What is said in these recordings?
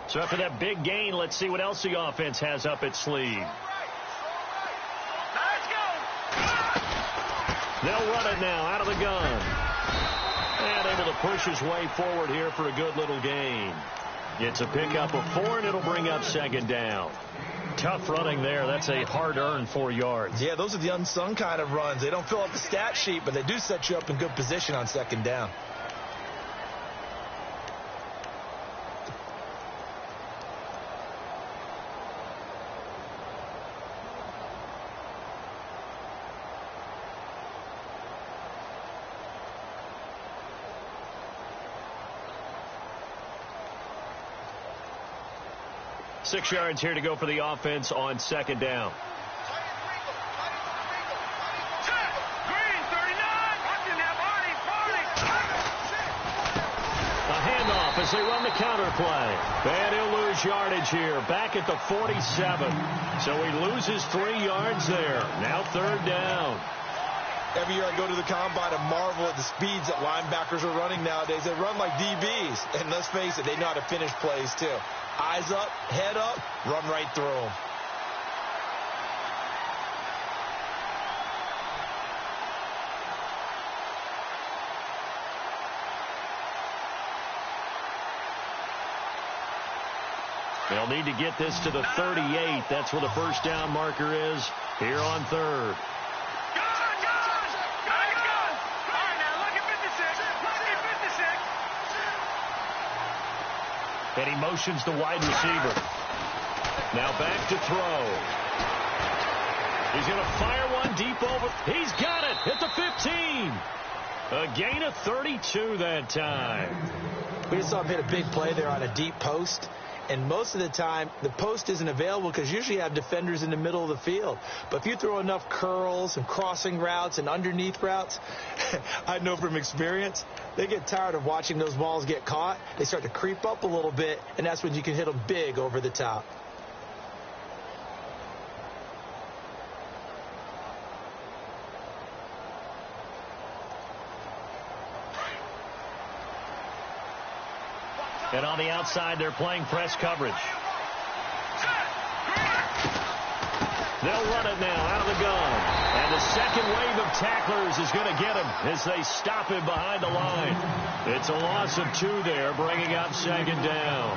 So after that big gain, let's see what else the offense has up its sleeve. They'll run it now out of the gun. And able to push his way forward here for a good little gain. It's a pickup of 4, and it'll bring up second down. Tough running there. That's a hard-earned 4 yards. Yeah, those are the unsung kind of runs. They don't fill up the stat sheet, but they do set you up in good position on second down. Six yards here to go for the offense on second down. A handoff as they run the counter play. And he'll lose yardage here. Back at the 47. So he loses 3 yards there. Now third down. Every year I go to the combine and marvel at the speeds that linebackers are running nowadays. They run like DBs. And let's face it, they know how to finish plays too. Eyes up, head up, run right through them. They'll need to get this to the 38. That's where the first down marker is here on third. And he motions the wide receiver. Now back to throw. He's going to fire one deep over. He's got it at the 15. A gain of 32 that time. We just saw him hit a big play there on a deep post. And most of the time, the post isn't available because usually you have defenders in the middle of the field. But if you throw enough curls and crossing routes and underneath routes, I know from experience, they get tired of watching those balls get caught. They start to creep up a little bit, and that's when you can hit them big over the top. And on the outside, they're playing press coverage. They'll run it now out of the gun. And the second wave of tacklers is going to get him as they stop him behind the line. It's a loss of 2 there, bringing up second down.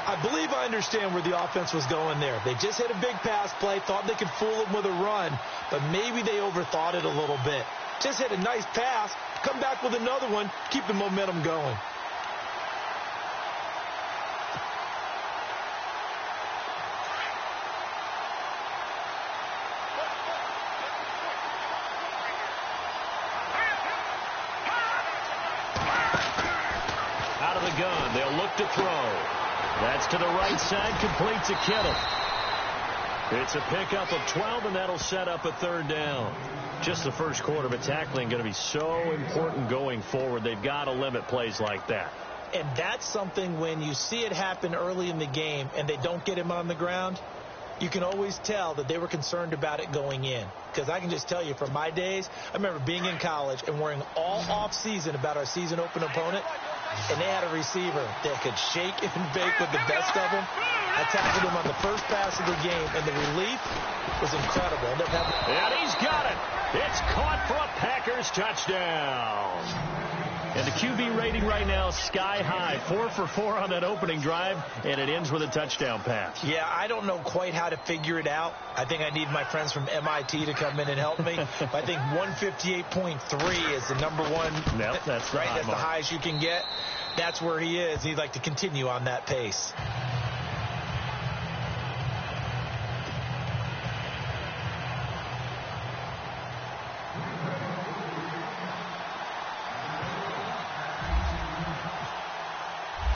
I believe I understand where the offense was going there. They just hit a big pass play, thought they could fool him with a run, but maybe they overthought it a little bit. Just hit a nice pass, come back with another one, keep the momentum going. Gun. They'll look to throw. That's to the right side, complete to Kittle. It's a pickup of 12, and that'll set up a third down. Just the first quarter, but tackling going to be so important going forward. They've got to limit plays like that. And that's something when you see it happen early in the game and they don't get him on the ground, you can always tell that they were concerned about it going in. Because I can just tell you from my days, I remember being in college and worrying all off season about our season open opponent. And they had a receiver that could shake and bake with the best of them. I tackled him on the first pass of the game, and the relief was incredible. And he's got it. It's caught for a Packers touchdown. And the QB rating right now, sky high. 4 for 4 on that opening drive, and it ends with a touchdown pass. Yeah, I don't know quite how to figure it out. I think I need my friends from MIT to come in and help me. But I think 158.3 is the number one. Yep, that's the right. high That's mark. the highest you can get. That's where he is. He'd like to continue on that pace.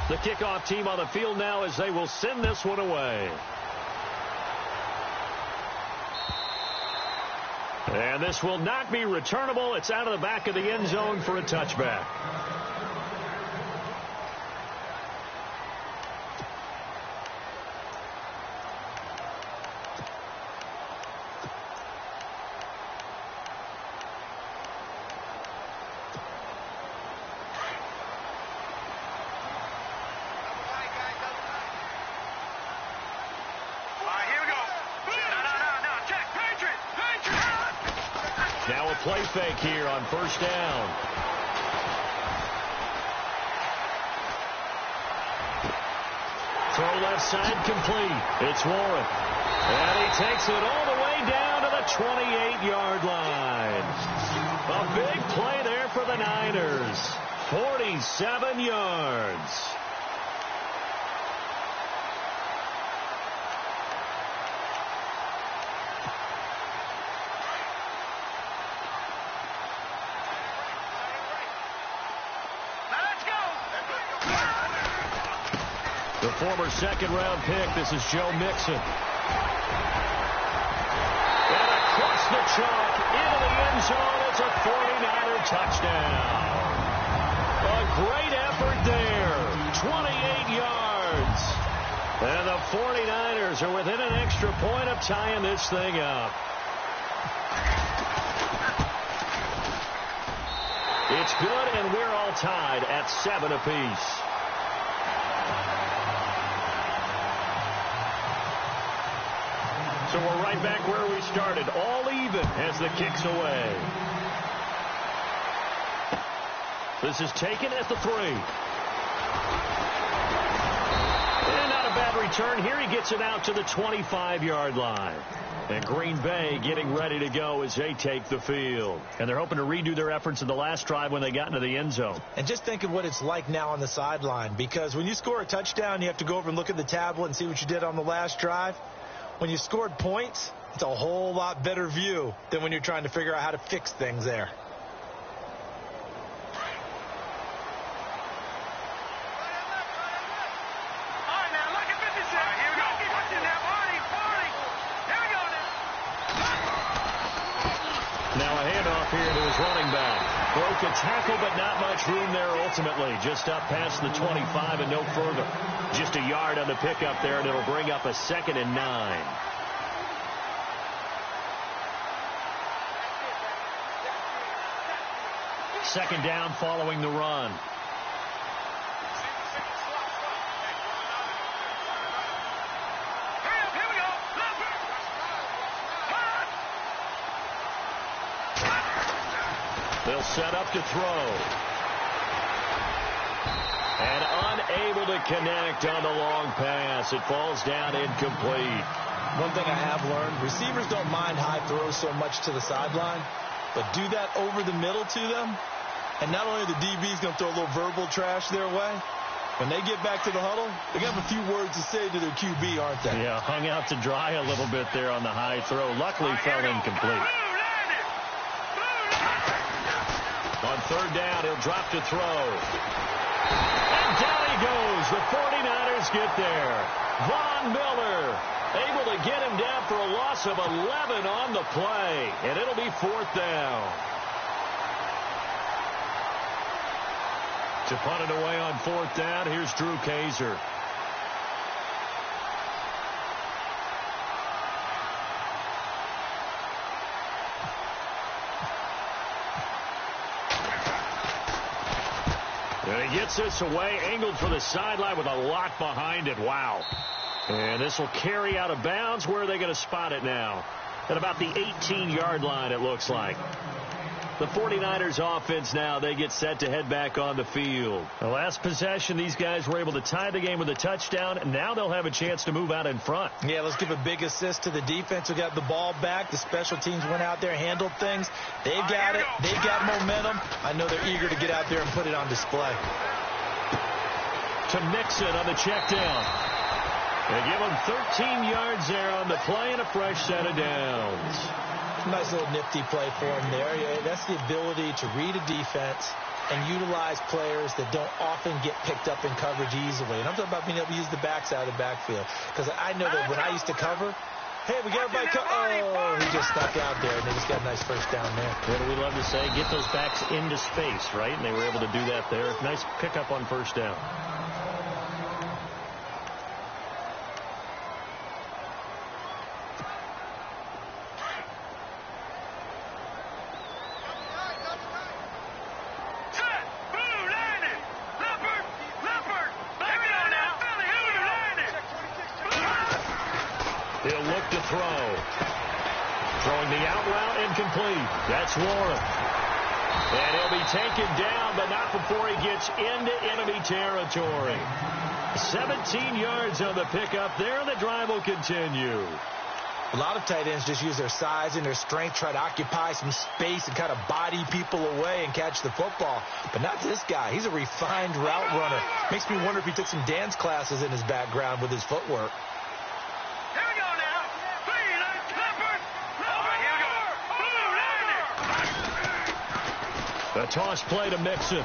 The kickoff team on the field now as they will send this one away. And this will not be returnable. It's out of the back of the end zone for a touchback. play fake here on first down. Throw left side complete. It's Warren. And he takes it all the way down to the 28-yard line. A big play there for the Niners. 47 yards. The former second-round pick, this is Joe Mixon. And across the chalk, into the end zone, it's a 49er touchdown. A great effort there, 28 yards. And the 49ers are within an extra point of tying this thing up. It's good, and we're all tied at 7 apiece. So we're right back where we started, all even as the kick's away. This is taken at the 3. And not a bad return. Here he gets it out to the 25-yard line. And Green Bay getting ready to go as they take the field. And they're hoping to redo their efforts in the last drive when they got into the end zone. And just think of what it's like now on the sideline. Because when you score a touchdown, you have to go over and look at the tablet and see what you did on the last drive. When you scored points, it's a whole lot better view than when you're trying to figure out how to fix things there. Now a handoff here to his running back. Broke a tackle, but not much room there ultimately. Just up past the 25 and no further. Just a yard on the pickup there, and it'll bring up a 2nd and 9. Second down following the run. They'll set up to throw. And unable to connect on the long pass. It falls down incomplete. One thing I have learned, receivers don't mind high throws so much to the sideline, but do that over the middle to them, and not only the DB's going to throw a little verbal trash their way, when they get back to the huddle, they have a few words to say to their QB, aren't they? Yeah, hung out to dry a little bit there on the high throw. Luckily fell incomplete. On third down, he'll drop to throw. And down he goes. The 49ers get there. Von Miller able to get him down for a loss of 11 on the play. And it'll be 4th down. To punt it away on 4th down, here's Drew Kaiser. And he gets this away, angled for the sideline with a lot behind it. Wow. And this will carry out of bounds. Where are they going to spot it now? At about the 18-yard line, it looks like. The 49ers offense now, they get set to head back on the field. The last possession, these guys were able to tie the game with a touchdown, and now they'll have a chance to move out in front. Yeah, let's give a big assist to the defense who got the ball back. The special teams went out there, handled things. They've got it. They've got momentum. I know they're eager to get out there and put it on display. To Mixon on the check down. They give him 13 yards there on the play and a fresh set of downs. Nice little nifty play for him there. Yeah, that's the ability to read a defense and utilize players that don't often get picked up in coverage easily. And I'm talking about being able to use the backside of the backfield. Because I know that when I used to cover, hey, we got everybody oh, he just stuck out there, and they just got a nice first down there. What do we love to say? Get those backs into space, right? And they were able to do that there. Nice pickup on first down. He'll look to throw. Throwing the out route incomplete. That's Warren. And he'll be taken down, but not before he gets into enemy territory. 17 yards on the pickup there, and the drive will continue. A lot of tight ends just use their size and their strength, try to occupy some space and kind of body people away and catch the football. But not this guy. He's a refined route runner. Makes me wonder if he took some dance classes in his background with his footwork. Here we go now. A toss play to Mixon.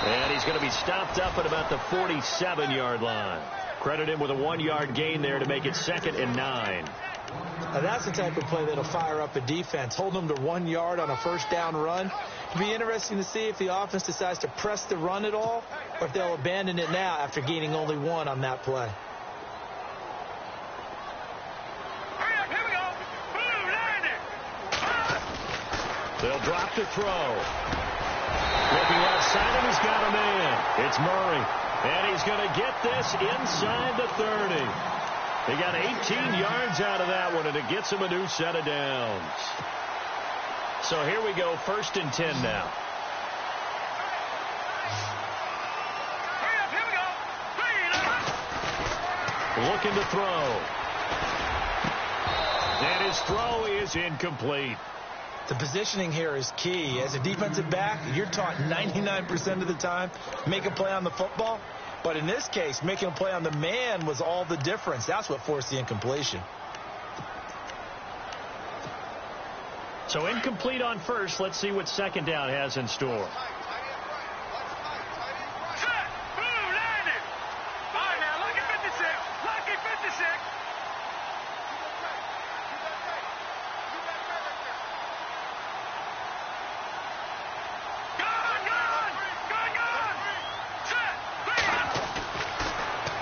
And he's going to be stopped up at about the 47-yard line. Credit him with a 1-yard gain there to make it 2nd and 9. Now that's the type of play that'll fire up a defense. Hold them to 1 yard on a first down run. It'll be interesting to see if the offense decides to press the run at all or if they'll abandon it now after gaining only 1 on that play. They'll drop to throw. Looking left side, and he's got a man. It's Murray. And he's going to get this inside the 30. He got 18 yards out of that one, and it gets him a new set of downs. So here we go, 1st and 10 now. Looking to throw. And his throw is incomplete. The positioning here is key. As a defensive back, you're taught 99% of the time, make a play on the football. But in this case, making a play on the man was all the difference. That's what forced the incompletion. So incomplete on first. Let's see what 2nd down has in store.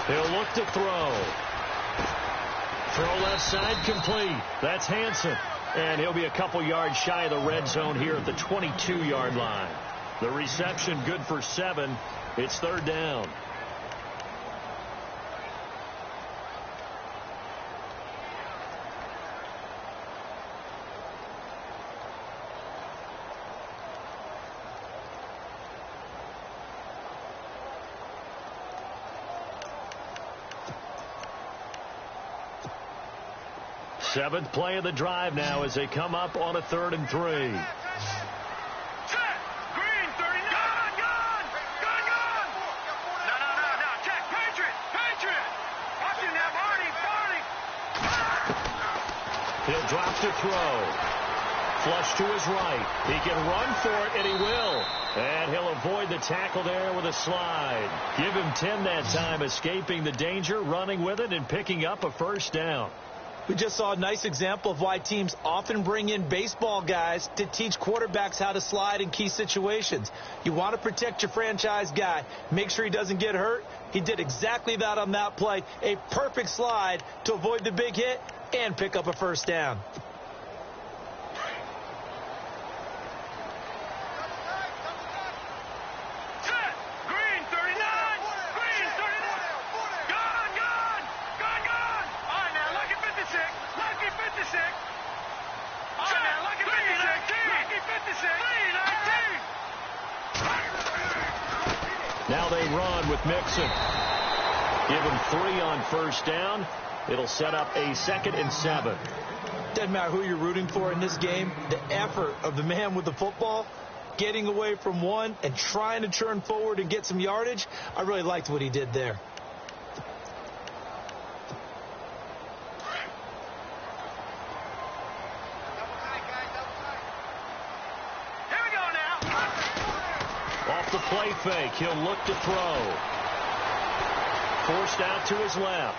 He'll look to throw. Throw left side complete. That's Hansen. And he'll be a couple yards shy of the red zone here at the 22-yard line. The reception good for 7. It's 3rd down. Seventh play of the drive now as they come up on a 3rd and 3. Green, 39. Gone. No. Check. Patriot. Watch him now, Barney. He'll drop to throw. Flush to his right. He can run for it, and he will. And he'll avoid the tackle there with a slide. Give him 10 that time, escaping the danger, running with it, and picking up a 1st down. We just saw a nice example of why teams often bring in baseball guys to teach quarterbacks how to slide in key situations. You want to protect your franchise guy. Make sure he doesn't get hurt. He did exactly that on that play. A perfect slide to avoid the big hit and pick up a 1st down. Now they run with Mixon. Give him 3 on 1st down. It'll set up a 2nd and 7. Doesn't matter who you're rooting for in this game. The effort of the man with the football, getting away from one and trying to turn forward and get some yardage, I really liked what he did there. Off the play fake, he'll look to throw. Forced out to his left.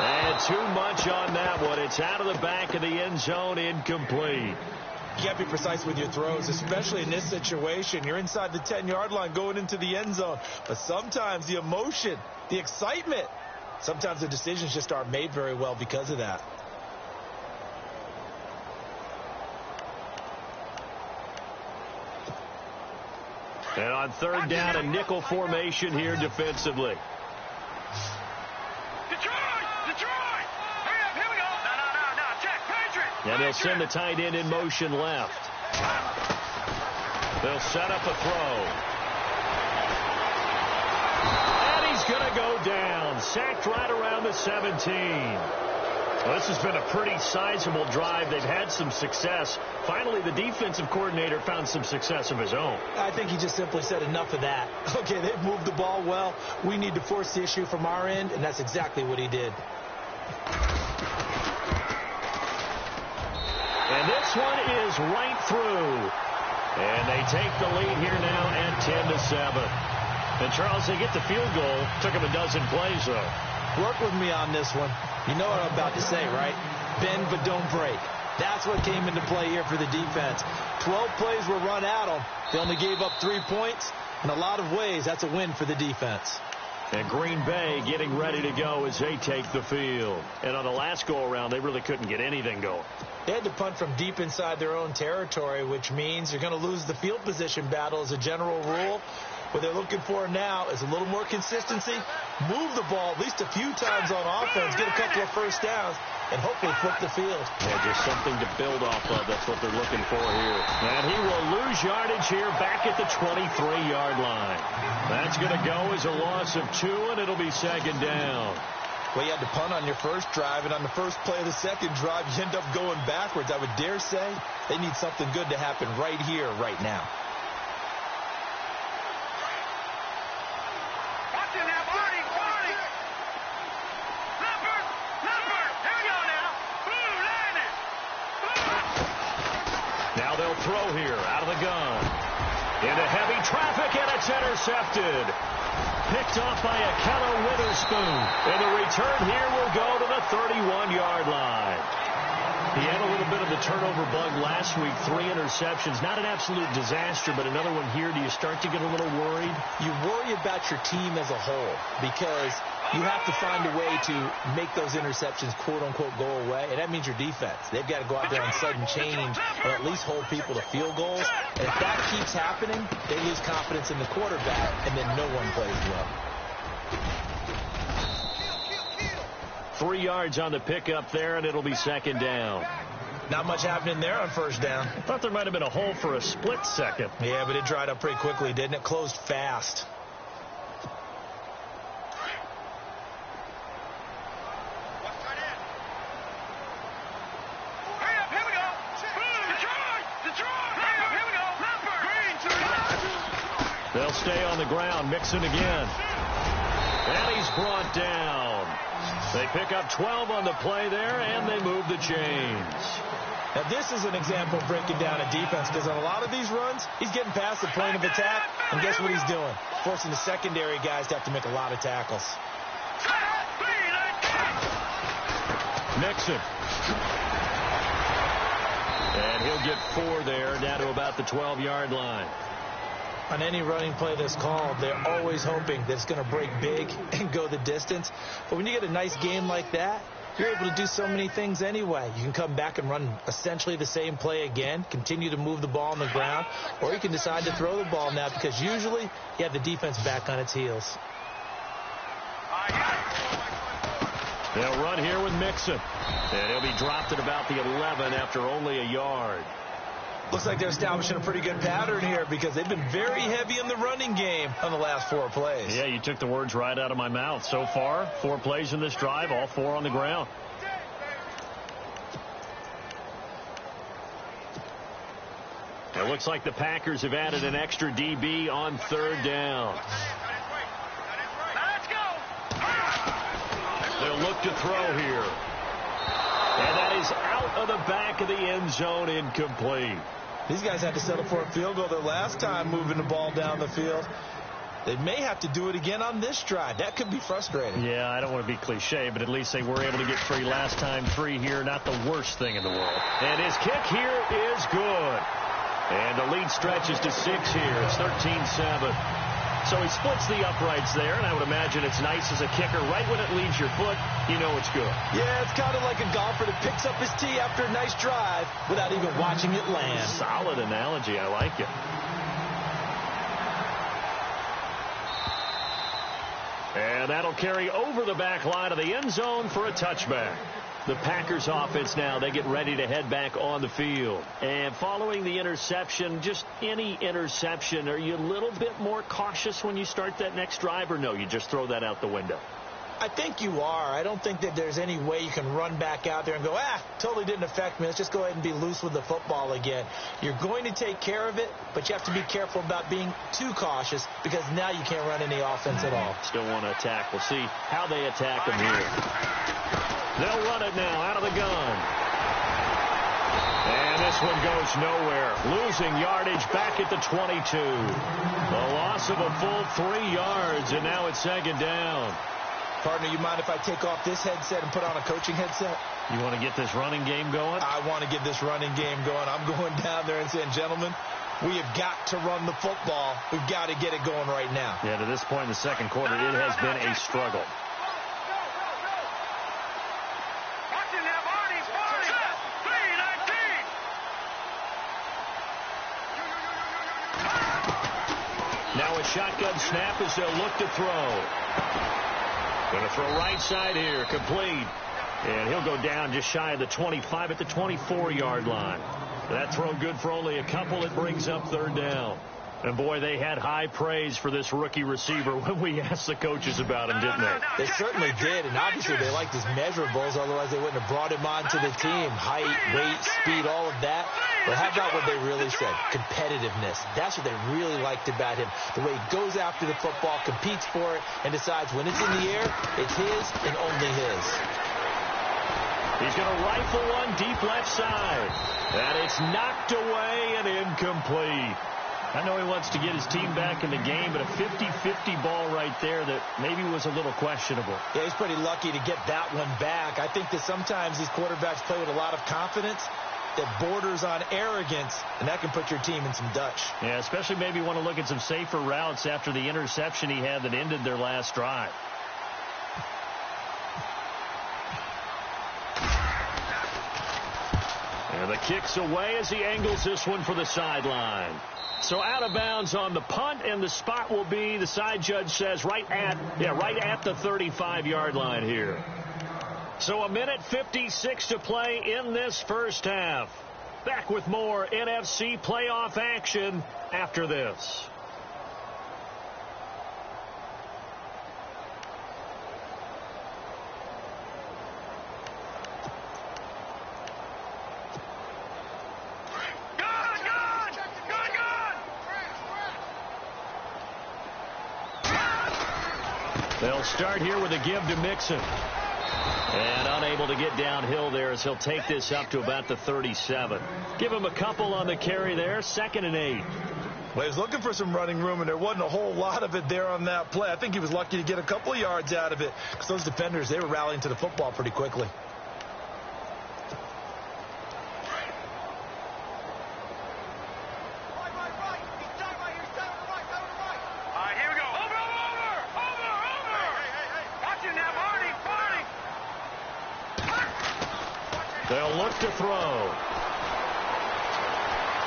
And too much on that one. It's out of the back of the end zone, incomplete. You got to be precise with your throws, especially in this situation. You're inside the 10-yard line going into the end zone. But sometimes the emotion, the excitement, sometimes the decisions just aren't made very well because of that. And on 3rd down, a nickel formation here defensively. Detroit! Hurry up, here we go. No. And they'll send the tight end in motion left. They'll set up a throw. And he's going to go down. Sacked right around the 17. Well, this has been a pretty sizable drive. They've had some success. Finally, the defensive coordinator found some success of his own. I think he just simply said enough of that. Okay, they've moved the ball well. We need to force the issue from our end, and that's exactly what he did. And this one is right through. And they take the lead here now at 10-7. And, Charles, they get the field goal. Took them a dozen plays, though. Work with me on this one. You know what I'm about to say, right? Bend but don't break. That's what came into play here for the defense. 12 plays were run at them. They only gave up 3 points. In a lot of ways, that's a win for the defense. And Green Bay getting ready to go as they take the field. And on the last go-around, they really couldn't get anything going. They had to punt from deep inside their own territory, which means you're going to lose the field position battle as a general rule. What they're looking for now is a little more consistency, move the ball at least a few times on offense, get a couple of first downs, and hopefully flip the field. Yeah, just something to build off of. That's what they're looking for here. And he will lose yardage here back at the 23-yard line. That's going to go as a loss of 2, and it'll be second down. Well, you had to punt on your first drive, and on the first play of the second drive, you end up going backwards. I would dare say they need something good to happen right here, right now. Now they'll throw here out of the gun. Into heavy traffic, and it's intercepted. Picked off by Akello Witherspoon. And the return here will go to the 31-yard line. He had a little bit of the turnover bug last week. 3 interceptions. Not an absolute disaster, but another one here. Do you start to get a little worried? You worry about your team as a whole because you have to find a way to make those interceptions, quote-unquote, go away. And that means your defense. They've got to go out there and sudden change or at least hold people to field goals. And if that keeps happening, they lose confidence in the quarterback, and then no one plays well. 3 yards on the pickup there, and it'll be second down. Not much happening there on first down. I thought there might have been a hole for a split second. Yeah, but it dried up pretty quickly, didn't it? Closed fast. They'll stay on the ground. Mixon again. And he's brought down. They pick up 12 on the play there, and they move the chains. Now, this is an example of breaking down a defense because on a lot of these runs, he's getting past the point of attack, and guess what he's doing? Forcing the secondary guys to have to make a lot of tackles. Mixon. And he'll get 4 there, down to about the 12-yard line. On any running play that's called, they're always hoping that it's going to break big and go the distance. But when you get a nice game like that, you're able to do so many things anyway. You can come back and run essentially the same play again, continue to move the ball on the ground, or you can decide to throw the ball now because usually you have the defense back on its heels. They'll run here with Mixon. And he'll be dropped at about the 11 after only a yard. Looks like they're establishing a pretty good pattern here because they've been very heavy in the running game on the last 4 plays. Yeah, you took the words right out of my mouth. So far, 4 plays in this drive, all 4 on the ground. It looks like the Packers have added an extra DB on third down. They'll look to throw here. And that is out of the back of the end zone, incomplete. These guys had to settle for a field goal their last time moving the ball down the field. They may have to do it again on this drive. That could be frustrating. Yeah, I don't want to be cliche, but at least they were able to get 3 last time. 3 here, not the worst thing in the world. And his kick here is good. And the lead stretches to 6 here. It's 13-7. So he splits the uprights there, and I would imagine it's nice as a kicker. Right when it leaves your foot, you know it's good. Yeah, it's kind of like a golfer that picks up his tee after a nice drive without even watching it land. Solid analogy. I like it. And that'll carry over the back line of the end zone for a touchback. The Packers offense now, they get ready to head back on the field. And following the interception, just any interception, are you a little bit more cautious when you start that next drive, or no, you just throw that out the window? I think you are. I don't think that there's any way you can run back out there and go, totally didn't affect me. Let's just go ahead and be loose with the football again. You're going to take care of it, but you have to be careful about being too cautious because now you can't run any offense at all. Still want to attack. We'll see how they attack them here. They'll run it now out of the gun. And this one goes nowhere. Losing yardage back at the 22. A loss of a full 3 yards, and now it's second down. Partner, you mind if I take off this headset and put on a coaching headset? You want to get this running game going? I want to get this running game going. I'm going down there and saying, gentlemen, we have got to run the football. We've got to get it going right now. Yeah, to this point in the second quarter, it has been a struggle. Now a shotgun snap as they'll look to throw. Going to throw right side here, complete. And he'll go down just shy of the 25 at the 24-yard line. That throw good for only a couple. It brings up third down. And, boy, they had high praise for this rookie receiver when we asked the coaches about him, didn't they? They certainly did, and obviously they liked his measurables. Otherwise, they wouldn't have brought him on to the team. Height, weight, speed, all of that. But how about what they really said? Competitiveness. That's what they really liked about him. The way he goes after the football, competes for it, and decides when it's in the air, it's his and only his. He's going to rifle one deep left side. And it's knocked away and incomplete. I know he wants to get his team back in the game, but a 50-50 ball right there that maybe was a little questionable. Yeah, he's pretty lucky to get that one back. I think that sometimes these quarterbacks play with a lot of confidence that borders on arrogance, and that can put your team in some Dutch. Yeah, especially maybe want to look at some safer routes after the interception he had that ended their last drive. And the kick's away as he angles this one for the sideline. So out of bounds on the punt, and the spot will be, the side judge says, right at the 35-yard line here. So 1:56 to play in this first half. Back with more NFC playoff action after this. They'll start here with a give to Mixon. And unable to get downhill there as he'll take this up to about the 37. Give him a couple on the carry there. 2nd and 8. Well, he was looking for some running room, and there wasn't a whole lot of it there on that play. I think he was lucky to get a couple of yards out of it because those defenders, they were rallying to the football pretty quickly. They'll look to throw.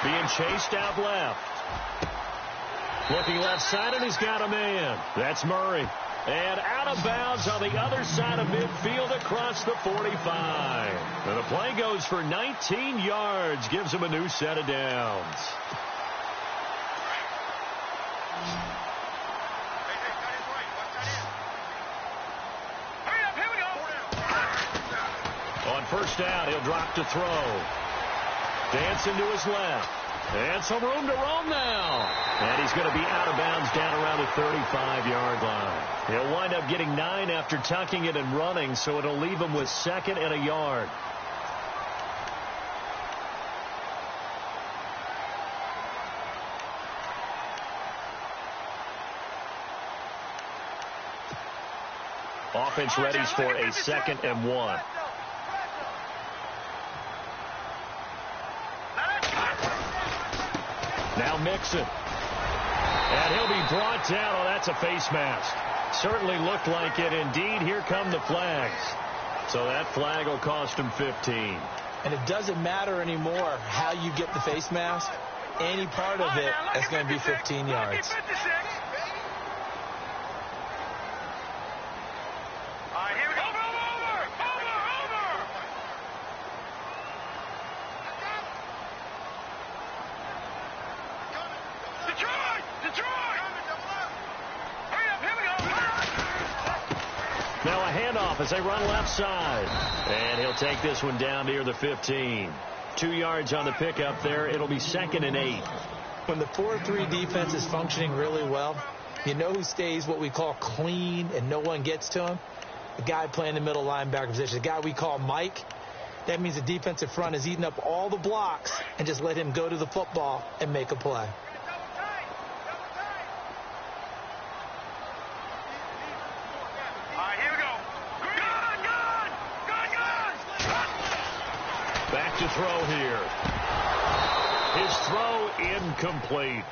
Being chased out left. Looking left side, and he's got a man. That's Murray. And out of bounds on the other side of midfield across the 45. And the play goes for 19 yards. Gives him a new set of downs. On first down, he'll drop to throw. Dancing to his left. And some room to roam now. And he's going to be out of bounds down around the 35-yard line. He'll wind up getting 9 after tucking it and running, so it'll leave him with 2nd and a yard. Offense readies for a 2nd and 1. Now Mixon. And he'll be brought down. Oh, that's a face mask. Certainly looked like it. Indeed, here come the flags. So that flag will cost him 15. And it doesn't matter anymore how you get the face mask. Any part of it is going to be 15 yards. off as they run left side. And he'll take this one down near the 15. 2 yards on the pickup there. It'll be 2nd and 8. When the 4-3 defense is functioning really well, you know who stays what we call clean and no one gets to him? The guy playing the middle linebacker position, the guy we call Mike. That means the defensive front is eating up all the blocks and just let him go to the football and make a play. Back to throw here. His throw incomplete.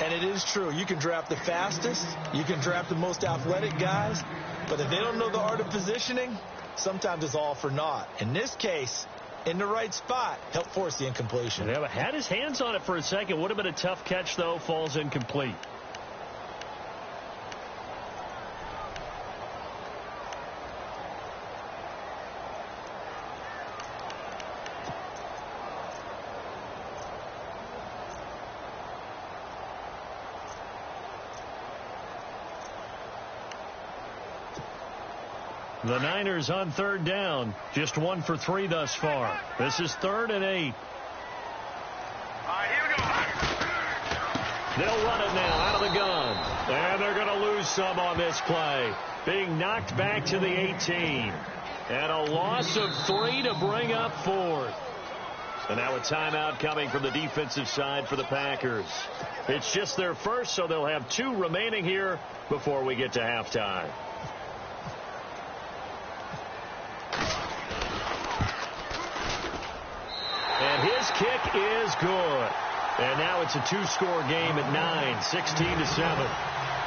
And it is true. You can draft the fastest. You can draft the most athletic guys. But if they don't know the art of positioning, sometimes it's all for naught. In this case, in the right spot, helped force the incompletion. Yeah, had his hands on it for a second. Would have been a tough catch, though. Falls incomplete. The Niners on 3rd down. Just 1 for 3 thus far. This is 3rd and 8. All right, here we go. They'll run it now out of the gun. And they're going to lose some on this play. Being knocked back to the 18. And a loss of 3 to bring up 4th. And now a timeout coming from the defensive side for the Packers. It's just their first, so they'll have 2 remaining here before we get to halftime. And his kick is good. And now it's a 2-score game at 9, 16-7.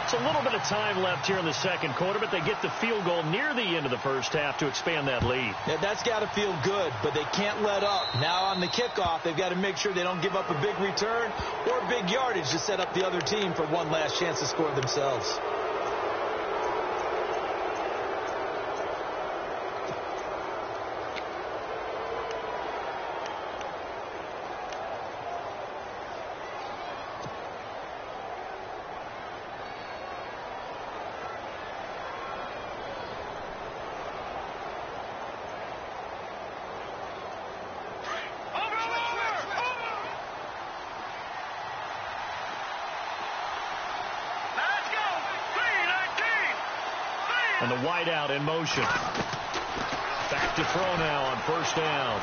It's a little bit of time left here in the second quarter, but they get the field goal near the end of the first half to expand that lead. Yeah, that's got to feel good, but they can't let up. Now on the kickoff, they've got to make sure they don't give up a big return or big yardage to set up the other team for one last chance to score themselves. And the wideout in motion. Back to throw now on 1st down.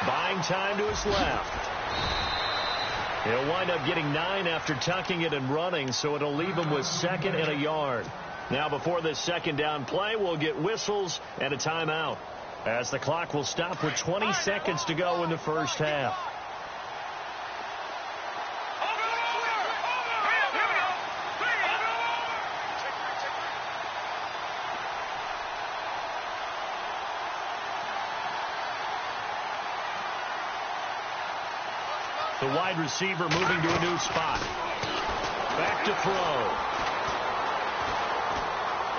Buying time to his left. He'll wind up getting 9 after tucking it and running, so it'll leave him with 2nd and a yard. Now before this 2nd down play, we'll get whistles and a timeout, as the clock will stop with 20 seconds to go in the first half. The wide receiver moving to a new spot. Back to throw.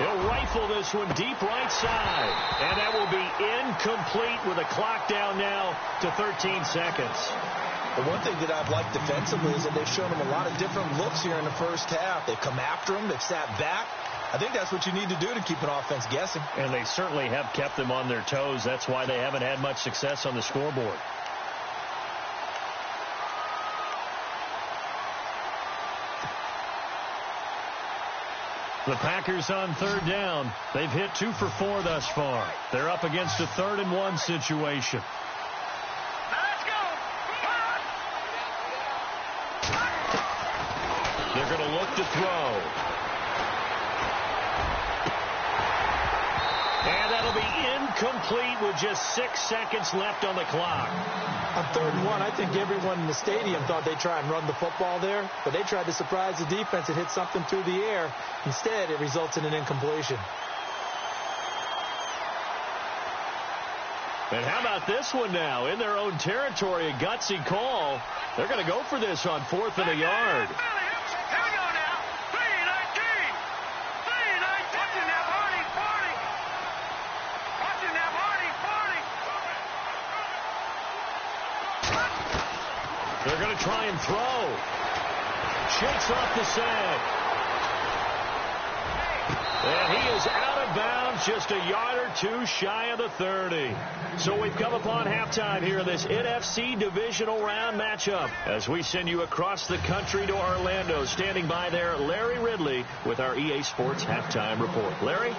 He'll rifle this one deep right side. And that will be incomplete with a clock down now to 13 seconds. The one thing that I've liked defensively is that they've shown him a lot of different looks here in the first half. They've come after him. They've sat back. I think that's what you need to do to keep an offense guessing. And they certainly have kept them on their toes. That's why they haven't had much success on the scoreboard. The Packers on 3rd down. They've hit 2 for 4 thus far. They're up against a 3rd and 1 situation. Let's go. They're going to look to throw. And that'll be incomplete with just 6 seconds left on the clock. On 3rd and 1, I think everyone in the stadium thought they'd try and run the football there, but they tried to surprise the defense and hit something through the air. Instead, it results in an incompletion. And how about this one now? In their own territory, a gutsy call. They're going to go for this on 4th and a yard. Here we go now. 3-19. 3-19. Watching that party. Watching that party. They're going to try and throw. Shakes off the sack. And he is out of of bounds, just a yard or two shy of the 30. So we've come upon halftime here in this NFC divisional round matchup as we send you across the country to Orlando. Standing by there, Larry Ridley with our EA Sports halftime report. Larry?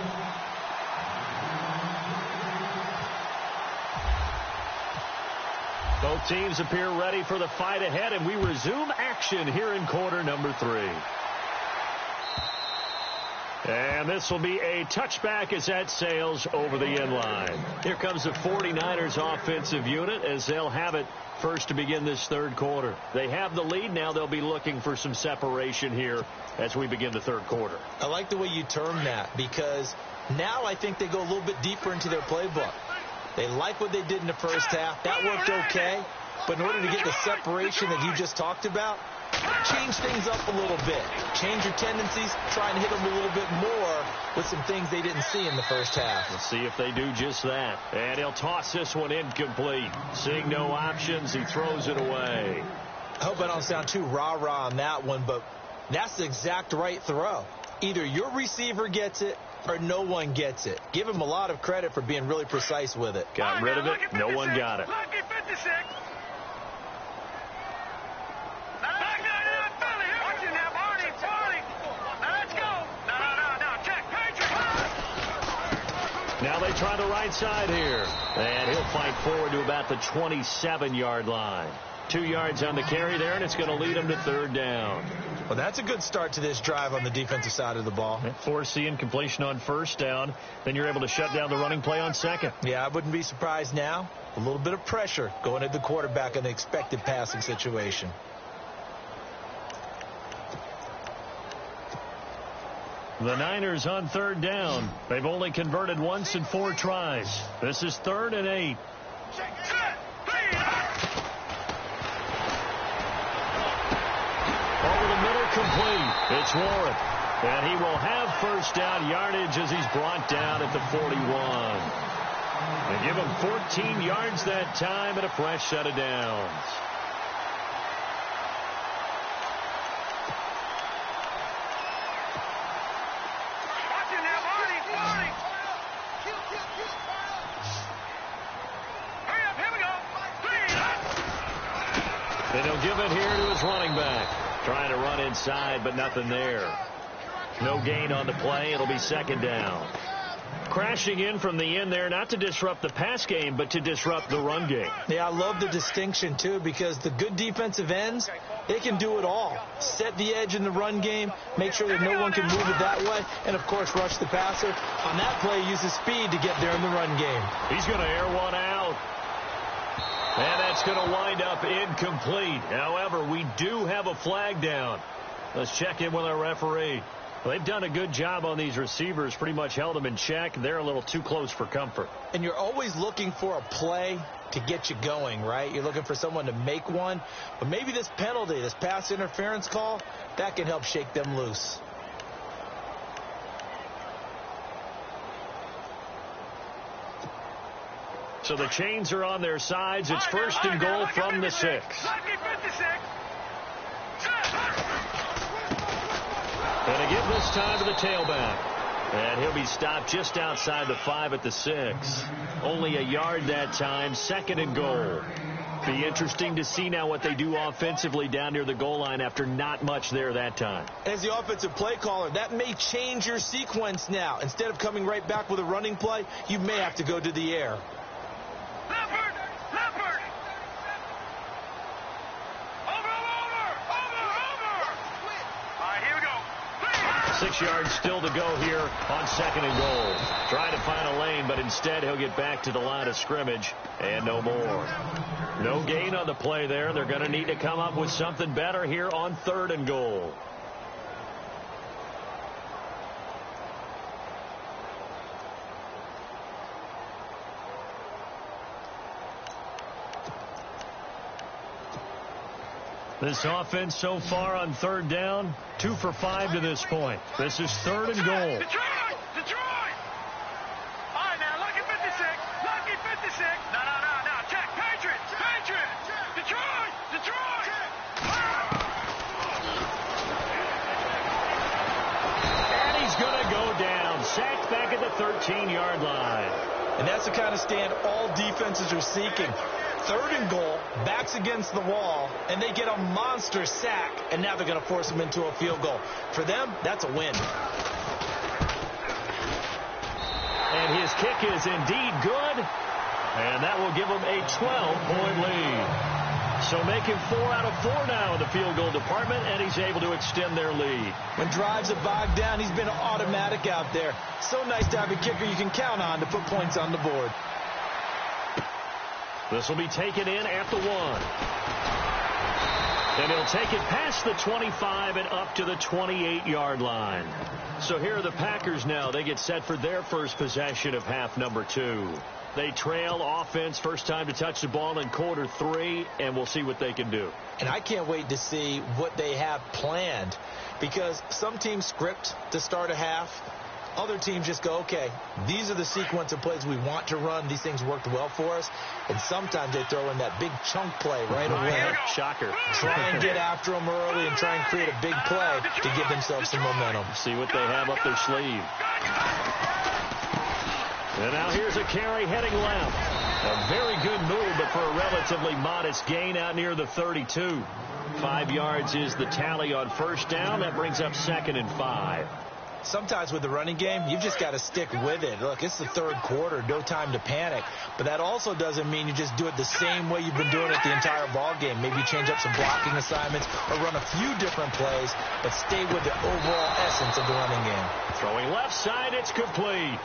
Both teams appear ready for the fight ahead, and we resume action here in quarter number 3. And this will be a touchback as that sails over the end line. Here comes the 49ers offensive unit as they'll have it first to begin this third quarter. They have the lead. Now they'll be looking for some separation here as we begin the third quarter. I like the way you term that because now I think they go a little bit deeper into their playbook. They like what they did in the first half. That worked okay. But in order to get the separation that you just talked about, change things up a little bit. Change your tendencies. Try and hit them a little bit more with some things they didn't see in the first half. Let's see if they do just that. And he'll toss this one incomplete. Seeing no options, he throws it away. I hope I don't sound too rah-rah on that one, but that's the exact right throw. Either your receiver gets it or no one gets it. Give him a lot of credit for being really precise with it. Got rid of it. No one got it. Lucky 56. Now they try the right side here. And he'll fight forward to about the 27-yard line. 2 yards on the carry there, and it's going to lead him to third down. Well, that's a good start to this drive on the defensive side of the ball. Force the incompletion on first down. Then you're able to shut down the running play on second. Yeah, I wouldn't be surprised now. A little bit of pressure going at the quarterback in the expected passing situation. The Niners on third down. They've only converted once in 4 tries. This is 3rd and 8. Over the middle, complete. It's Warren. And he will have first down yardage as he's brought down at the 41. They give him 14 yards that time and a fresh set of downs. And he'll give it here to his running back. Trying to run inside, but nothing there. No gain on the play. It'll be second down. Crashing in from the end there, not to disrupt the pass game, but to disrupt the run game. Yeah, I love the distinction, too, because the good defensive ends, they can do it all. Set the edge in the run game, make sure that no one can move it that way, and, of course, rush the passer. On that play, use the speed to get there in the run game. He's going to air one out. And that's going to wind up incomplete. However, we do have a flag down. Let's check in with our referee. They've done a good job on these receivers, pretty much held them in check. They're a little too close for comfort. And you're always looking for a play to get you going, right? You're looking for someone to make one. But maybe this penalty, this pass interference call, that can help shake them loose. So the chains are on their sides. It's first and goal from the 6. And again this time to the tailback. And he'll be stopped just outside the 5 at the 6. Only a yard that time, second and goal. Be interesting to see now what they do offensively down near the goal line after not much there that time. As the offensive play caller, that may change your sequence now. Instead of coming right back with a running play, you may have to go to the air. Leopard! Leopard! Over! All right, here we go. 6 yards still to go here on second and goal. Trying to find a lane, but instead he'll get back to the line of scrimmage and no more. No gain on the play there. They're going to need to come up with something better here on third and goal. This offense so far on third down, 2 for 5 to this point. This is third and goal. Detroit! All right, now, lucky 56. Lucky 56. No. Check. Patriots. Detroit! And he's going to go down. sacked back at the 13-yard line. And that's the kind of stand all defenses are seeking. 3rd and goal, backs against the wall, and they get a monster sack, and now they're going to force them into a field goal. For them, that's a win. And his kick is indeed good, and that will give them a 12-point lead. So making 4 out of 4 now in the field goal department, and he's able to extend their lead. When drives are bogged down, he's been automatic out there. So nice to have a kicker you can count on to put points on the board. This will be taken in at the 1. And he'll take it past the 25 and up to the 28-yard line. So here are the Packers now. They get set for their first possession of half number 2. They trail offense, first time to touch the ball in quarter 3, and we'll see what they can do. And I can't wait to see what they have planned, because some teams script to start a half. Other teams just go, okay, these are the sequence of plays we want to run. These things worked well for us. And sometimes they throw in that big chunk play right away. Shocker. Try and get after them early and try and create a big play to give themselves some momentum. See what they have up their sleeve. And now here's a carry heading left. A very good move, but for a relatively modest gain out near the 32. 5 yards is the tally on first down. That brings up 2nd and 5. Sometimes with the running game, you've just got to stick with it. Look, it's the 3rd quarter, no time to panic. But that also doesn't mean you just do it the same way you've been doing it the entire ball game. Maybe change up some blocking assignments or run a few different plays, but stay with the overall essence of the running game. Throwing left side, it's complete.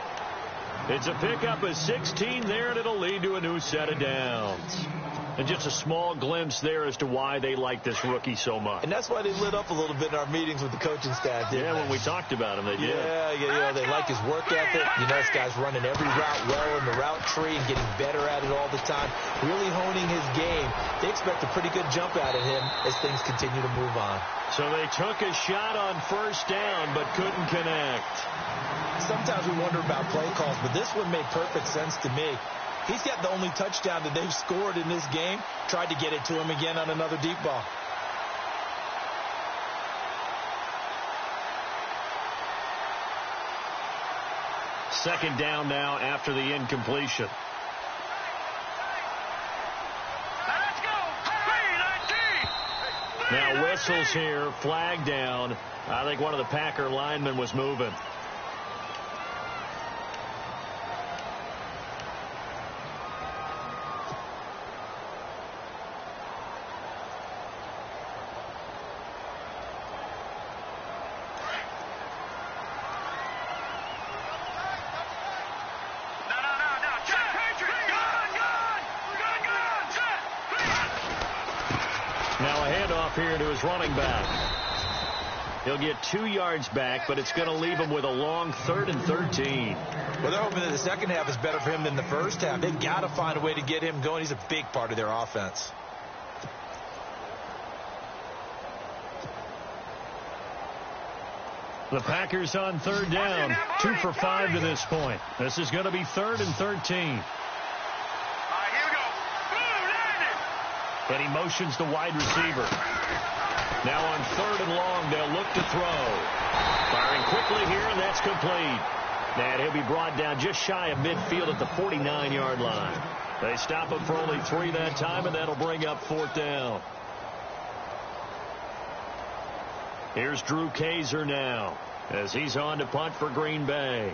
It's a pickup of 16 there, and it'll lead to a new set of downs. And just a small glimpse there as to why they like this rookie so much. And that's why they lit up a little bit in our meetings with the coaching staff, didn't they? When we talked about him, they did. Yeah, they like his work ethic. You know, this guy's running every route well in the route tree and getting better at it all the time, really honing his game. They expect a pretty good jump out of him as things continue to move on. So they took a shot on first down but couldn't connect. Sometimes we wonder about play calls, but this one made perfect sense to me. He's got the only touchdown that they've scored in this game. Tried to get it to him again on another deep ball. Second down now after the incompletion. Let's go. Now whistles here, flag down. I think one of the Packer linemen was moving. Here to his running back. He'll get 2 yards back, but it's going to leave him with a long 3rd and 13. Well, they're hoping that the second half is better for him than the first half. They've got to find a way to get him going. He's a big part of their offense. The Packers on 3rd down. 2 for 5 to this point. This is going to be 3rd and 13. And he motions the wide receiver. Now on 3rd and long, they'll look to throw. Firing quickly here, and that's complete. And he'll be brought down just shy of midfield at the 49-yard line. They stop him for only 3 that time, and that'll bring up 4th down. Here's Drew Kaiser now as he's on to punt for Green Bay.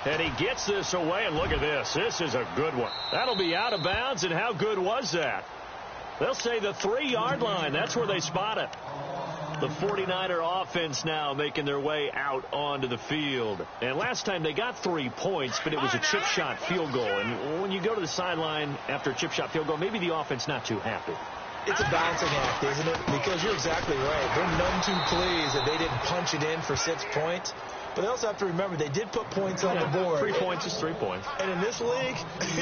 And he gets this away, and look at this. This is a good one. That'll be out of bounds, and how good was that? They'll say the 3-yard line. That's where they spot it. The 49er offense now making their way out onto the field. And last time they got 3 points, but it was a chip shot field goal. And when you go to the sideline after a chip shot field goal, maybe the offense not too happy. It's a balancing act, isn't it? Because you're exactly right. They're none too pleased that they didn't punch it in for 6 points. But they also have to remember they did put points on the board. 3 points is 3 points. And in this league,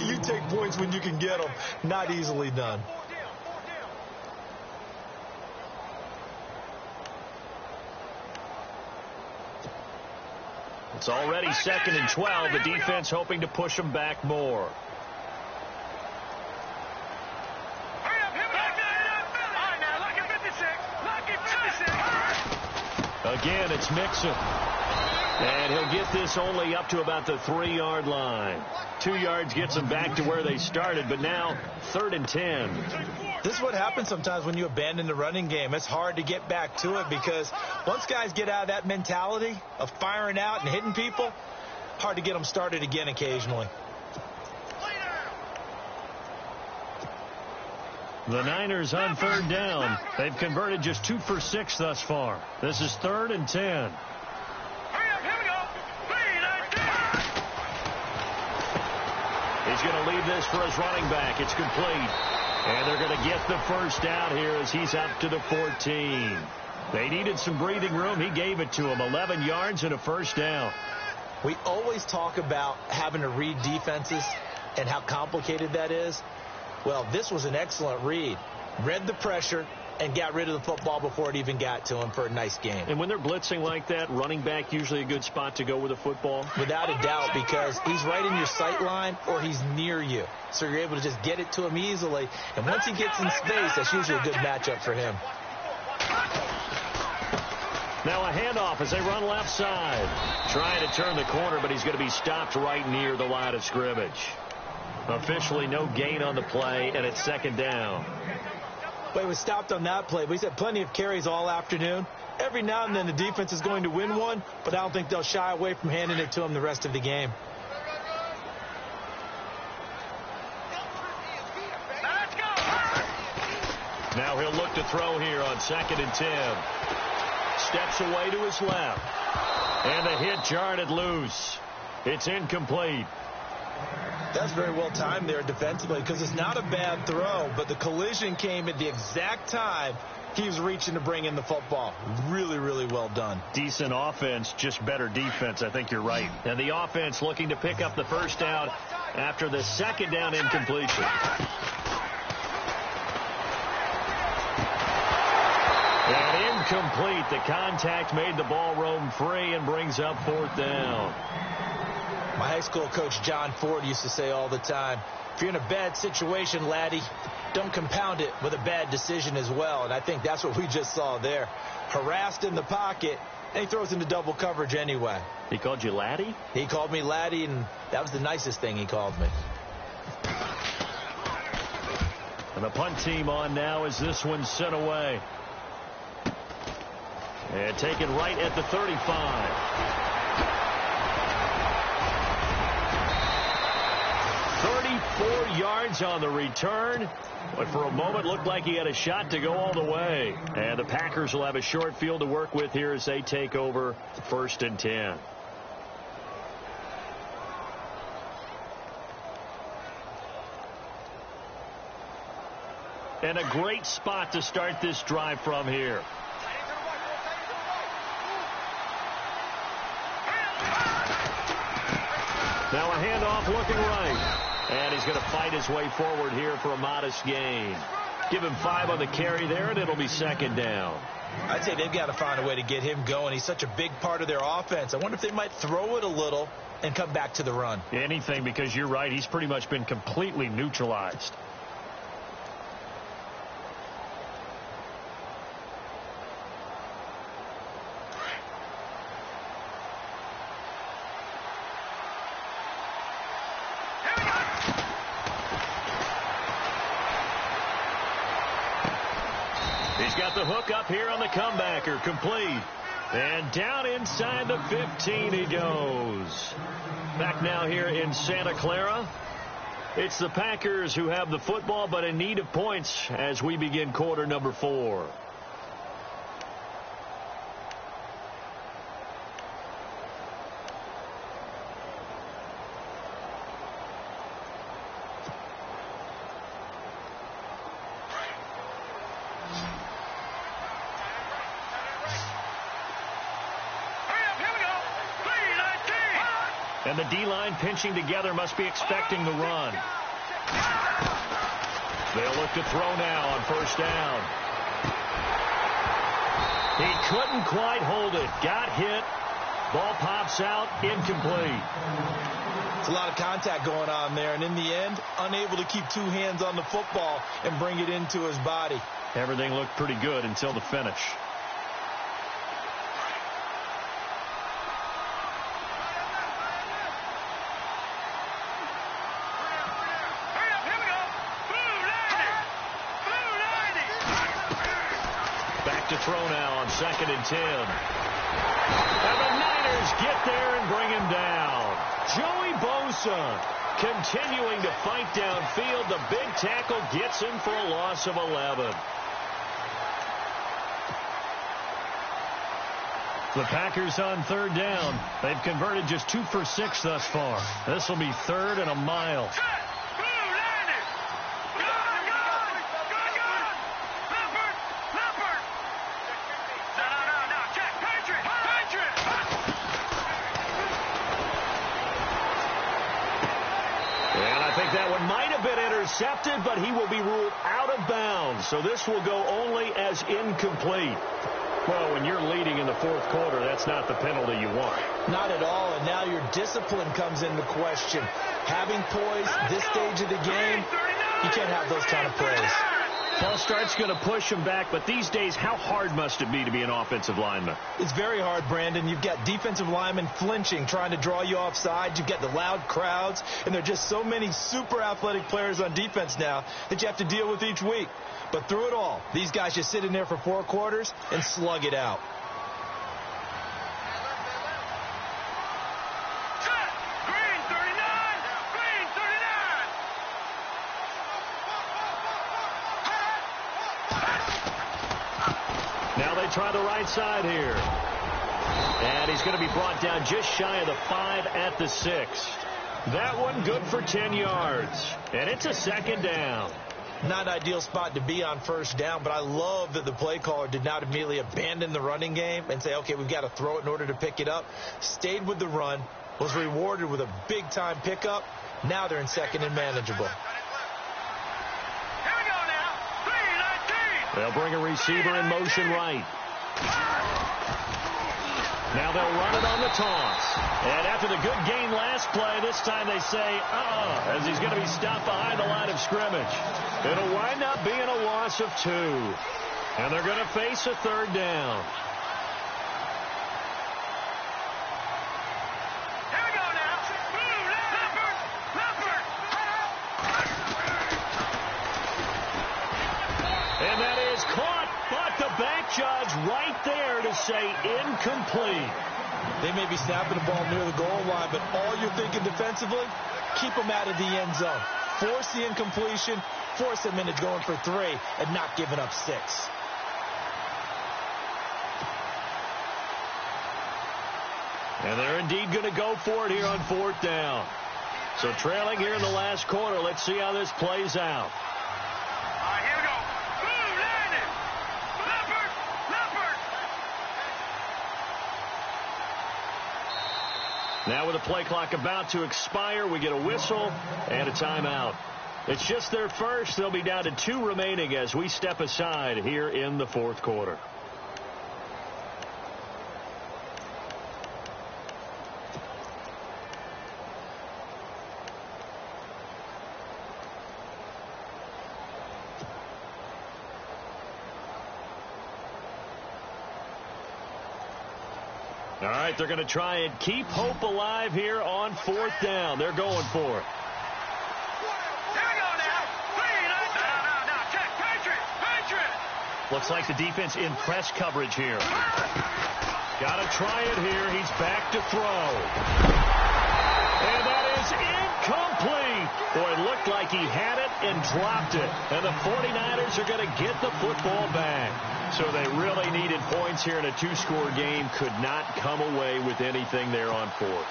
you take points when you can get them. Not easily done. It's already 2nd and 12. The defense hoping to push them back more. Again, it's Mixon. And he'll get this only up to about the 3-yard line. 2 yards gets them back to where they started, but now 3rd and 10. This is what happens sometimes when you abandon the running game. It's hard to get back to it because once guys get out of that mentality of firing out and hitting people, hard to get them started again occasionally. The Niners on 3rd down. They've converted just 2 for 6 thus far. This is 3rd and 10. He's going to leave this for his running back. It's complete. And they're going to get the first down here as he's up to the 14. They needed some breathing room. He gave it to them. 11 yards and a first down. We always talk about having to read defenses and how complicated that is. Well, this was an excellent read. Read the pressure and got rid of the football before it even got to him for a nice game. And when they're blitzing like that, running back usually a good spot to go with a football? Without a doubt, because he's right in your sight line or he's near you. So you're able to just get it to him easily. And once he gets in space, that's usually a good matchup for him. Now a handoff as they run left side. Trying to turn the corner, but he's going to be stopped right near the line of scrimmage. Officially no gain on the play, and it's 2nd down. But he was stopped on that play. But he's had plenty of carries all afternoon. Every now and then the defense is going to win one, but I don't think they'll shy away from handing it to him the rest of the game. Now he'll look to throw here on 2nd and 10. Steps away to his left. And the hit jarred it loose. It's incomplete. That's very well timed there defensively because it's not a bad throw, but the collision came at the exact time he was reaching to bring in the football. Really, really well done. Decent offense, just better defense. I think you're right. And the offense looking to pick up the first down after the 2nd down incompletion. And incomplete. The contact made the ball roam free and brings up 4th down. My high school coach, John Ford, used to say all the time, if you're in a bad situation, laddie, don't compound it with a bad decision as well. And I think that's what we just saw there. Harassed in the pocket, and he throws into double coverage anyway. He called you laddie? He called me laddie, and that was the nicest thing he called me. And the punt team on now as this one's sent away. And taken right at the 35. 34 yards on the return, but for a moment looked like he had a shot to go all the way. And the Packers will have a short field to work with here as they take over 1st and 10. And a great spot to start this drive from here. Now a handoff looking right. And he's going to fight his way forward here for a modest gain. Give him 5 on the carry there, and it'll be 2nd down. I'd say they've got to find a way to get him going. He's such a big part of their offense. I wonder if they might throw it a little and come back to the run. Anything, because you're right. He's pretty much been completely neutralized. He's got the hook up here on the comebacker, complete. And down inside the 15 he goes. Back now here in Santa Clara. It's the Packers who have the football, but in need of points as we begin quarter number 4. And the D-line pinching together must be expecting the run. They'll look to throw now on 1st down. He couldn't quite hold it. Got hit. Ball pops out. Incomplete. It's a lot of contact going on there. And in the end, unable to keep 2 hands on the football and bring it into his body. Everything looked pretty good until the finish. to throw now on 2nd and 10. And the Niners get there and bring him down. Joey Bosa continuing to fight downfield. The big tackle gets him for a loss of 11. The Packers on 3rd down. They've converted just 2 for 6 thus far. This will be 3rd and a mile. That one might have been intercepted, but he will be ruled out of bounds. So this will go only as incomplete. Well, when you're leading in the 4th quarter, that's not the penalty you want. Not at all, and now your discipline comes into question. Having poise this stage of the game, you can't have those kind of plays. Paul Start's going to push him back, but these days, how hard must it be to be an offensive lineman? It's very hard, Brandon. You've got defensive linemen flinching, trying to draw you offside. You've got the loud crowds, and there are just so many super athletic players on defense now that you have to deal with each week. But through it all, these guys just sit in there for 4 quarters and slug it out. Now they try the right side here. And he's going to be brought down just shy of the 5 at the 6. That one good for 10 yards. And it's a 2nd down. Not ideal spot to be on 1st down, but I love that the play caller did not immediately abandon the running game and say, okay, we've got to throw it in order to pick it up. Stayed with the run, was rewarded with a big-time pickup. Now they're in 2nd and manageable. They'll bring a receiver in motion right. Now they'll run it on the toss. And after the good gain last play, this time they say, as he's going to be stopped behind the line of scrimmage. It'll wind up being a loss of 2. And they're going to face a 3rd down. And that is caught, but the back judge right there to say incomplete. They may be snapping the ball near the goal line, but all you're thinking defensively, keep them out of the end zone. Force the incompletion, force them into going for 3, and not giving up 6. And they're indeed going to go for it here on 4th down. So trailing here in the last quarter, let's see how this plays out. Now with the play clock about to expire, we get a whistle and a timeout. It's just their first. They'll be down to 2 remaining as we step aside here in the 4th quarter. All right, they're going to try and keep hope alive here on 4th down. They're going for it. Here we go now. No. Check. Patriot. Looks like the defense in press coverage here. Got to try it here. He's back to throw. And that is incomplete. Boy, it looked like he had it and dropped it. And the 49ers are going to get the football back. So they really needed points here in a 2-score game. Could not come away with anything there on 4th.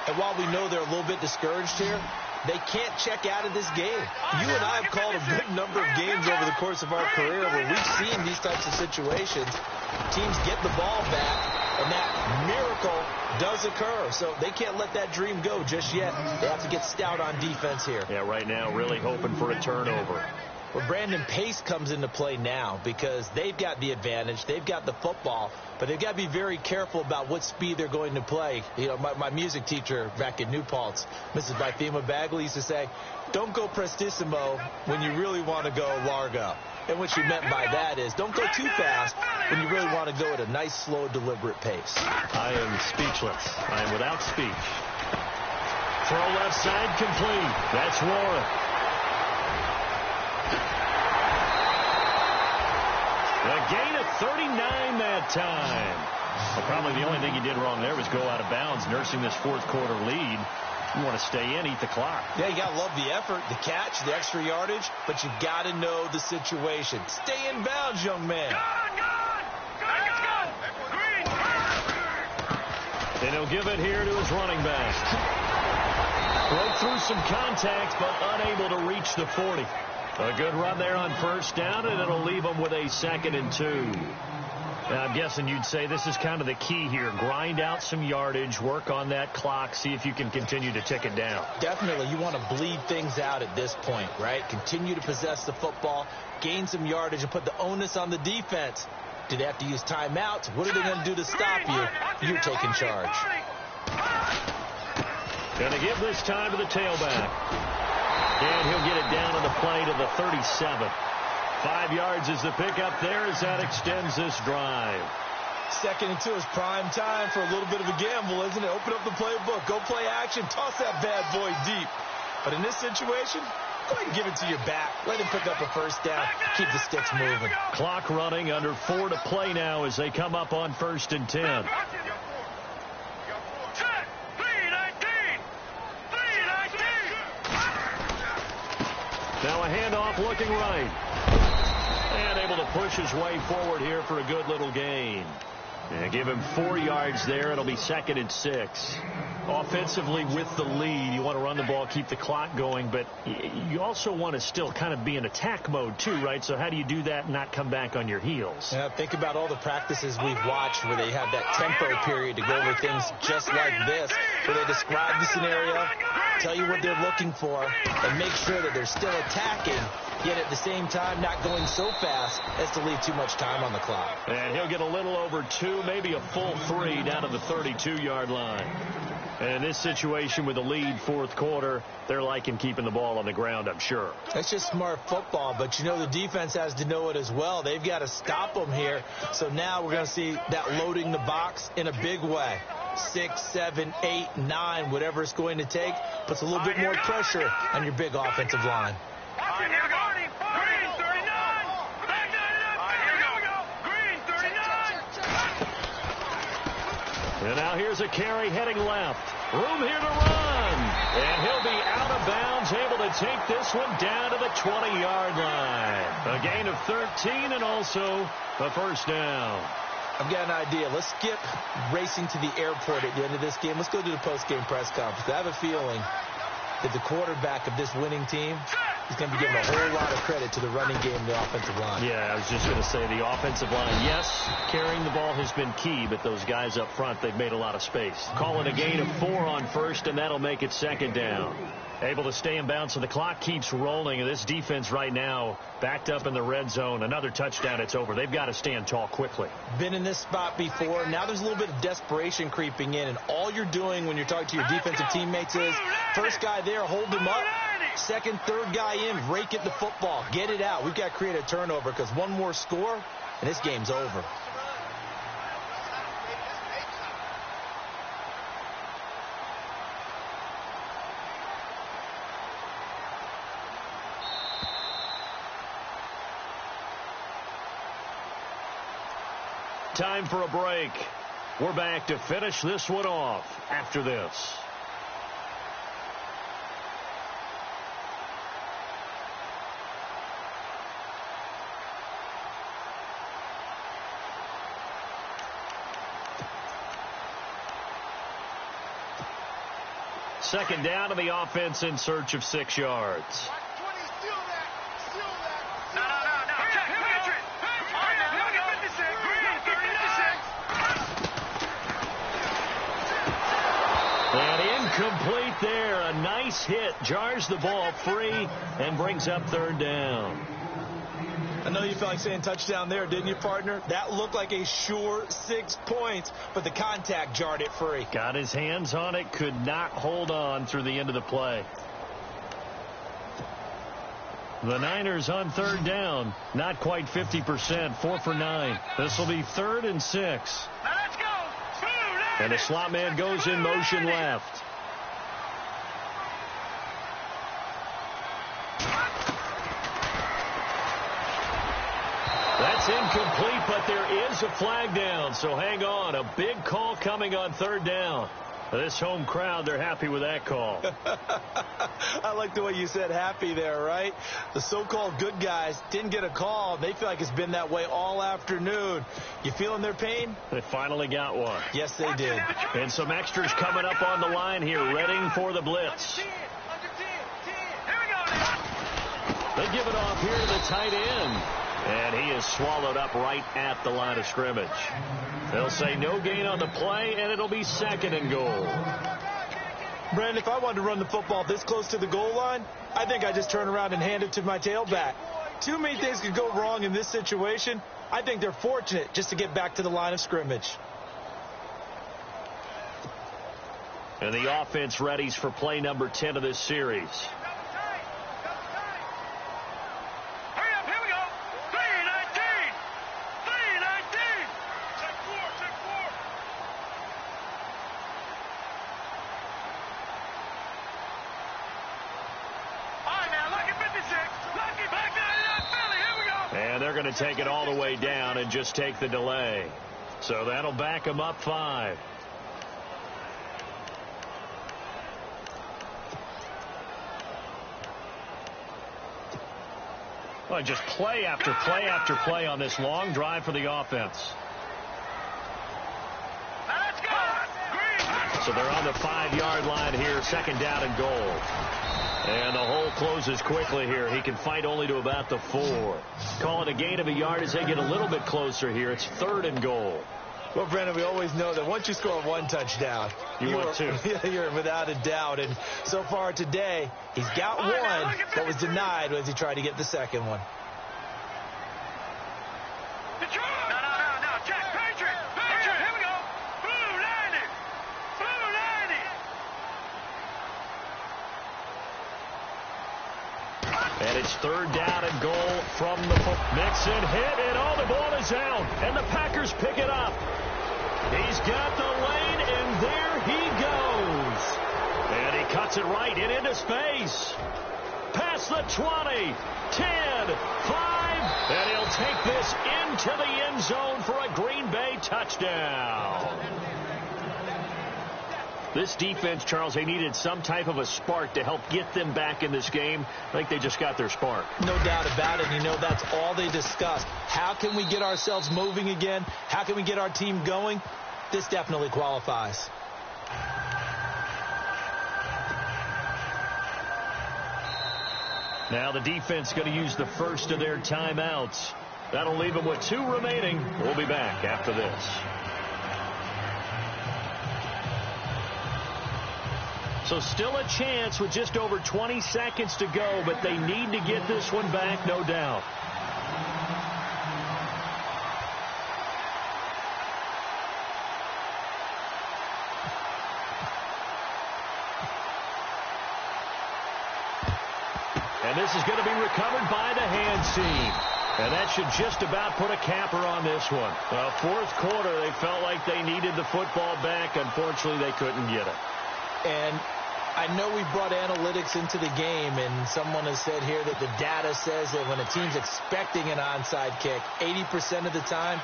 And while we know they're a little bit discouraged here, they can't check out of this game. You and I have called a good number of games over the course of our career where we've seen these types of situations. Teams get the ball back, and that miracle does occur. So they can't let that dream go just yet. They have to get stout on defense here. Yeah, right now really hoping for a turnover. Well, Brandon, pace comes into play now because they've got the advantage. They've got the football, but they've got to be very careful about what speed they're going to play. You know, my music teacher back at New Paltz, Mrs. Bythema Bagley, used to say, don't go prestissimo when you really want to go largo. And what she meant by that is don't go too fast when you really want to go at a nice, slow, deliberate pace. I am speechless. I am without speech. Throw left side complete. That's Warren. gain of 39 that time. Well, probably the only thing he did wrong there was go out of bounds, nursing this fourth quarter lead. You want to stay in, eat the clock. Yeah, you got to love the effort, the catch, the extra yardage, but you got to know the situation. Stay in bounds, young man. And he'll give it here to his running back. Broke through some contact, but unable to reach the 40. A good run there on first down, and it'll leave him with a 2nd and 2. Now, I'm guessing you'd say this is kind of the key here. Grind out some yardage, work on that clock, see if you can continue to tick it down. Definitely. You want to bleed things out at this point, right? Continue to possess the football, gain some yardage, and put the onus on the defense. Do they have to use timeouts? What are they going to do to stop you? You're taking charge. Going to give this time to the tailback. And he'll get it down on the play to the 37. 5 yards is the pickup there as that extends this drive. 2nd and 2 is prime time for a little bit of a gamble, isn't it? Open up the playbook, go play action, toss that bad boy deep. But in this situation, go ahead and give it to your back. Let him pick up a first down. Keep the sticks moving. Clock running, under 4 to play now as they come up on 1st and 10. Now a handoff looking right. And able to push his way forward here for a good little gain. And give him 4 yards there. It'll be 2nd and 6. Offensively with the lead, you want to run the ball, keep the clock going, but you also want to still kind of be in attack mode too, right? So how do you do that and not come back on your heels? Yeah, think about all the practices we've watched where they have that tempo period to go over things just like this, where they describe the scenario, tell you what they're looking for, and make sure that they're still attacking, yet at the same time not going so fast as to leave too much time on the clock. And he'll get a little over 2, maybe a full 3 down to the 32-yard line. And in this situation with the lead fourth quarter, they're liking keeping the ball on the ground, I'm sure. That's just smart football, but you know the defense has to know it as well. They've got to stop them here. So now we're going to see that loading the box in a big way. 6, 7, 8, 9, whatever it's going to take, puts a little bit more pressure on your big offensive line. And now here's a carry heading left. Room here to run. And he'll be out of bounds, able to take this one down to the 20-yard line. A gain of 13 and also a first down. I've got an idea. Let's skip racing to the airport at the end of this game. Let's go to the post-game press conference. I have a feeling that the quarterback of this winning team is going to be giving a whole lot of credit to the running game and the offensive line. Yeah, I was just going to say the offensive line, yes, carrying the ball has been key, but those guys up front, they've made a lot of space. Calling a gain of 4 on first, and that'll make it 2nd down. Able to stay in bounds, so the clock keeps rolling, and this defense right now backed up in the red zone. Another touchdown, it's over. They've got to stand tall quickly. Been in this spot before. Now there's a little bit of desperation creeping in, and all you're doing when you're talking to your defensive teammates is first guy there, hold him up. Second, third guy in, rake at the football. Get it out. We've got to create a turnover because one more score, and this game's over. Time for a break. We're back to finish this one off after this. Second down to the offense in search of 6 yards. And incomplete there. A nice hit. Jars the ball free and brings up 3rd down. I know you felt like saying touchdown there, didn't you, partner? That looked like a sure 6 points, but the contact jarred it free. Got his hands on it, could not hold on through the end of the play. The Niners on 3rd down, not quite 50%, 4 for 9. This will be 3rd and 6. And the slot man goes in motion left. That's It's incomplete, but there is a flag down, so hang on. A big call coming on third down. This home crowd, they're happy with that call. I like the way you said happy there, right? The so-called good guys didn't get a call. They feel like it's been that way all afternoon. You feeling their pain? They finally got one. Yes, they did. And some extras coming up on the line here, readying for the blitz. They give it off here to the tight end. And he is swallowed up right at the line of scrimmage. They'll say no gain on the play, and it'll be second and goal. Brandon, if I wanted to run the football this close to the goal line, I think I just turn around and hand it to my tailback. Too many things could go wrong in this situation. I think they're fortunate just to get back to the line of scrimmage. And the offense readies for play number 10 of this series. They're going to take it all the way down and just take the delay. So that'll back them up 5. Well, just play after play after play on this long drive for the offense. So they're on the 5-yard line here, second down and goal. And the hole closes quickly here. He can fight only to about the 4. Call it a gain of a yard as they get a little bit closer here. It's third and goal. Well, Brandon, we always know that once you score one touchdown, want two. You're without a doubt. And so far today, he's got one, but was denied as he tried to get the second one. And it's third down and goal from the Mixon hit, and all the ball is out. And the Packers pick it up. He's got the lane, and there he goes. And he cuts it right into space. Past the 20, 10, 5, and he'll take this into the end zone for a Green Bay touchdown. This defense, Charles, they needed some type of a spark to help get them back in this game. I think they just got their spark. No doubt about it. You know, that's all they discussed. How can we get ourselves moving again? How can we get our team going? This definitely qualifies. Now the defense going to use the first of their timeouts. That'll leave them with 2 remaining. We'll be back after this. So still a chance with just over 20 seconds to go, but they need to get this one back, no doubt. And this is going to be recovered by the hands team. And that should just about put a capper on this one. Well, fourth quarter, they felt like they needed the football back. Unfortunately, they couldn't get it. And I know we brought analytics into the game, and someone has said here that the data says that when a team's expecting an onside kick, 80% of the time,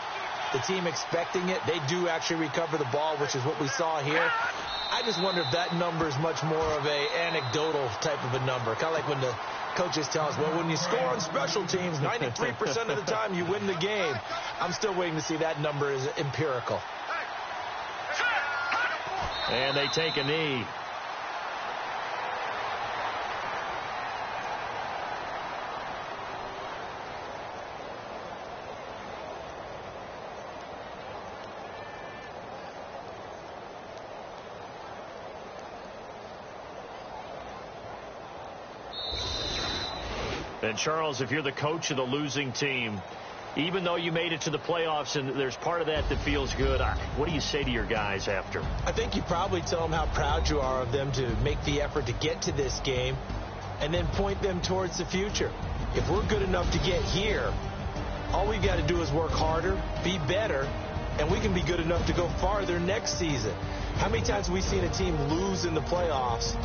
the team expecting it, they do actually recover the ball, which is what we saw here. I just wonder if that number is much more of a anecdotal type of a number. Kind of like when the coaches tell us, well, when you score on special teams, 93% of the time you win the game. I'm still waiting to see that number is empirical. And they take a knee. And, Charles, if you're the coach of the losing team, even though you made it to the playoffs and there's part of that feels good, what do you say to your guys after? I think you probably tell them how proud you are of them to make the effort to get to this game and then point them towards the future. If we're good enough to get here, all we've got to do is work harder, be better, and we can be good enough to go farther next season. How many times have we seen a team lose in the playoffs,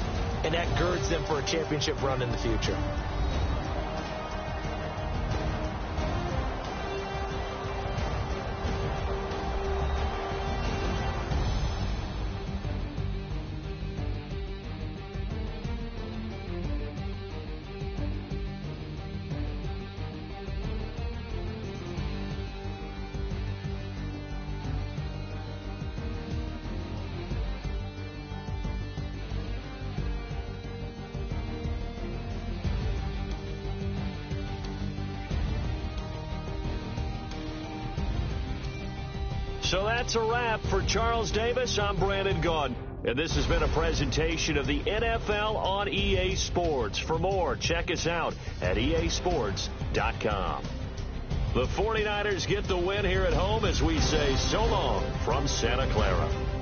and that girds them for a championship run in the future? So that's a wrap. For Charles Davis, I'm Brandon Gaudin. And this has been a presentation of the NFL on EA Sports. For more, check us out at easports.com. The 49ers get the win here at home as we say so long from Santa Clara.